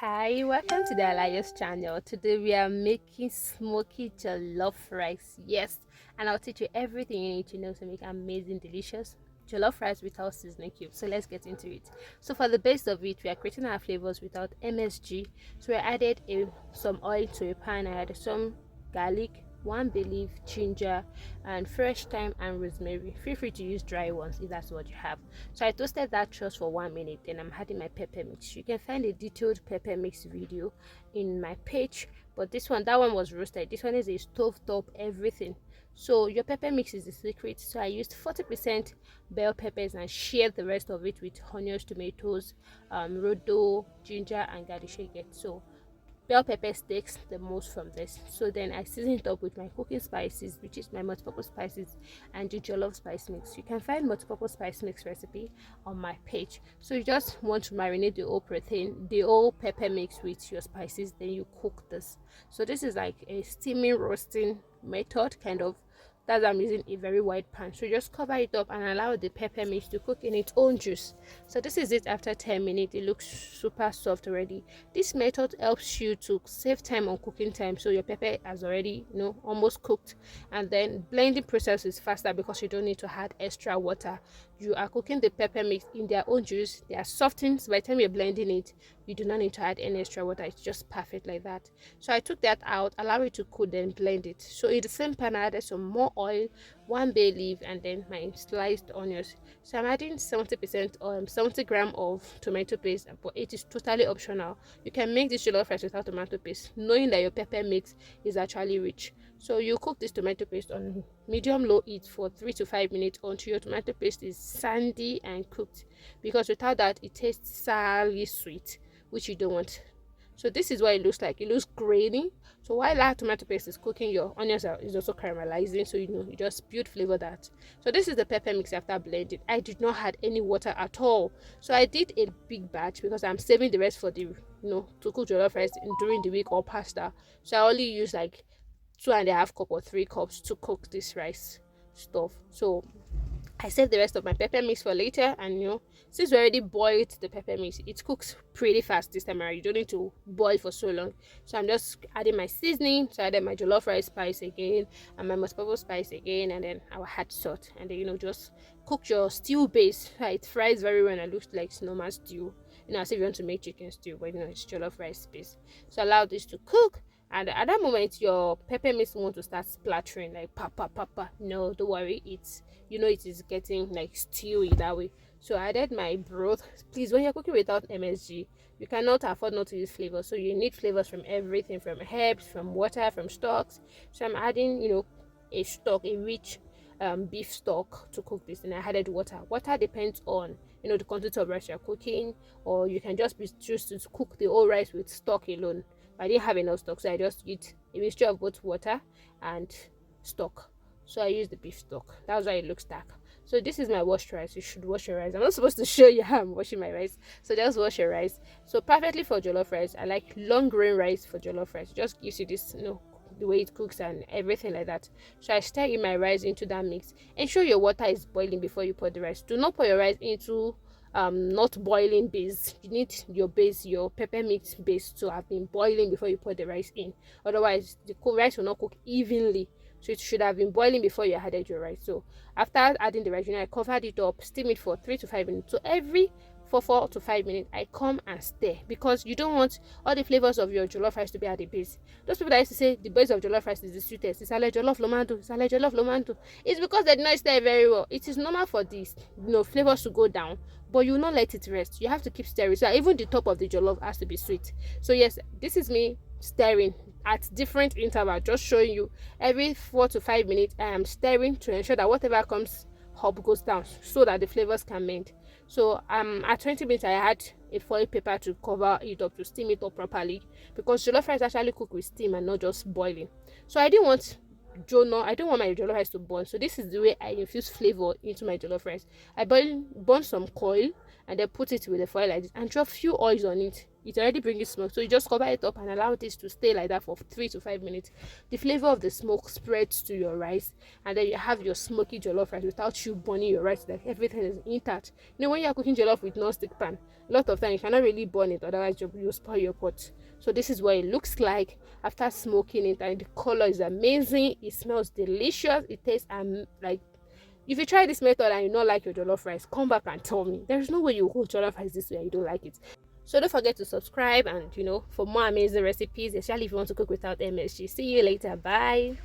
Hi, welcome to the Alliance channel. Today we are making smoky jollof rice. Yes, and I'll teach you everything you need to know to make amazing, delicious jollof rice without seasoning cubes. So let's get into it. So for the base of it, we are creating our flavors without MSG. So I added some oil to a pan. I added some garlic, one bay leaf, ginger, and fresh thyme and rosemary. Feel free to use dry ones if that's what you have. So I toasted that just for 1 minute. Then I'm adding my pepper mix. You can find a detailed pepper mix video in my page, but that one was roasted. This one is a stove top everything. So your pepper mix is the secret. So I used 40% bell peppers and shared the rest of it with onions, tomatoes, rodo, ginger, and garlic shake. So bell pepper takes the most from this. So then I season it up with my cooking spices, which is my multi-purpose spices and the jollof spice mix. You can find multi-purpose spice mix recipe on my page. So you just want to marinate the whole pepper mix with your spices, then you cook this. So this is like a steaming roasting method, kind of. That's why I'm using a very wide pan. So just cover it up and allow the pepper mix to cook in its own juice. So this is it after 10 minutes. It looks super soft already. This method helps you to save time on cooking time. So your pepper has already, almost cooked. And then blending process is faster because you don't need to add extra water. You are cooking the pepper mix in their own juice. They are softened. So by the time you're blending it, you do not need to add any extra water. It's just perfect like that. So I took that out, allow it to cool, then blend it. So in the same pan, I added some more oil, one bay leaf, and then my sliced onions. So I'm adding 70% or 70 gram of tomato paste, but it is totally optional. You can make this jollof rice without tomato paste, knowing that your pepper mix is actually rich. So you cook this tomato paste on medium low heat for 3 to 5 minutes until your tomato paste is sandy and cooked, because without that it tastes sourly sweet, which you don't want. So this is what it looks like. It looks grainy. So while that tomato paste is cooking, your is also caramelizing. So you just build flavor that. So this is the pepper mix after blending. I did not add any water at all. So I did a big batch because I'm saving the rest for the to cook jollof rice during the week or pasta. So I only use like 2.5 cups or 3 cups to cook this rice stuff. So I save the rest of my pepper mix for later, and since we already boiled the pepper mix, it cooks pretty fast this time around. You don't need to boil for so long. So I'm just adding my seasoning. So I added my jollof rice spice again and my mosquito spice again, and then I will add salt, and then just cook your stew base. It fries very well and it looks like normal stew. As if you want to make chicken stew, but it's jollof rice base. So allow this to cook. And at that moment, your pepper mix want to start splattering like papa papa. No, don't worry. It is getting like stewy that way. So I added my broth. Please, when you're cooking without MSG, you cannot afford not to use flavors. So you need flavors from everything, from herbs, from water, from stocks. So I'm adding, a rich beef stock to cook this, and I added water. Water depends on the quantity of rice you're cooking, or you can just choose to cook the whole rice with stock alone. I didn't have enough stock, so I just used a mixture of both water and stock. So I used the beef stock. That's why it looks dark. So this is my washed rice. You should wash your rice. I'm not supposed to show you how I'm washing my rice. So just wash your rice. So perfectly for jollof rice. I like long grain rice for jollof rice. It just gives you this, the way it cooks and everything like that. So I stir in my rice into that mix. Ensure your water is boiling before you pour the rice. Do not pour your rice into not boiling base. You need your pepper mix base to have been boiling before you put the rice in. Otherwise the rice will not cook evenly. So it should have been boiling before you added your rice. So after adding the rice, I covered it up, steam it for 3 to 5 minutes. So every for 4 to 5 minutes I come and stir, because you don't want all the flavors of your jollof rice to be at the base. Those people that used to say the base of jollof rice is the sweetest, it's like jollof lomanto, it's because they did not stir very well. It is normal for these flavors to go down, but you will not let it rest. You have to keep stirring, so even the top of the jollof has to be sweet. So yes, this is me stirring at different intervals, just showing you every 4 to 5 minutes I am stirring to ensure that whatever comes up goes down, so that the flavors can melt. So at 20 minutes I had a foil paper to cover it up to steam it up properly, because jollof rice actually cook with steam and not just boiling. So I didn't want my jollof rice to burn. So this is the way I infuse flavor into my jollof rice. I burn some oil and then put it with the foil like this and drop few oils on it. It already brings smoke, so you just cover it up and allow this to stay like that for 3 to 5 minutes. The flavor of the smoke spreads to your rice, and then you have your smoky jollof rice without you burning your rice. Like everything is intact. When you're cooking jollof with non-stick pan, a lot of time you cannot really burn it, otherwise you'll spoil your pot. So this is what it looks like after smoking it, and the color is amazing. It smells delicious. It tastes like, if you try this method and you not like your jollof rice, come back and tell me. There's no way you cook jollof rice this way and you don't like it. So don't forget to subscribe, and for more amazing recipes, especially if you want to cook without MSG. See you later. Bye.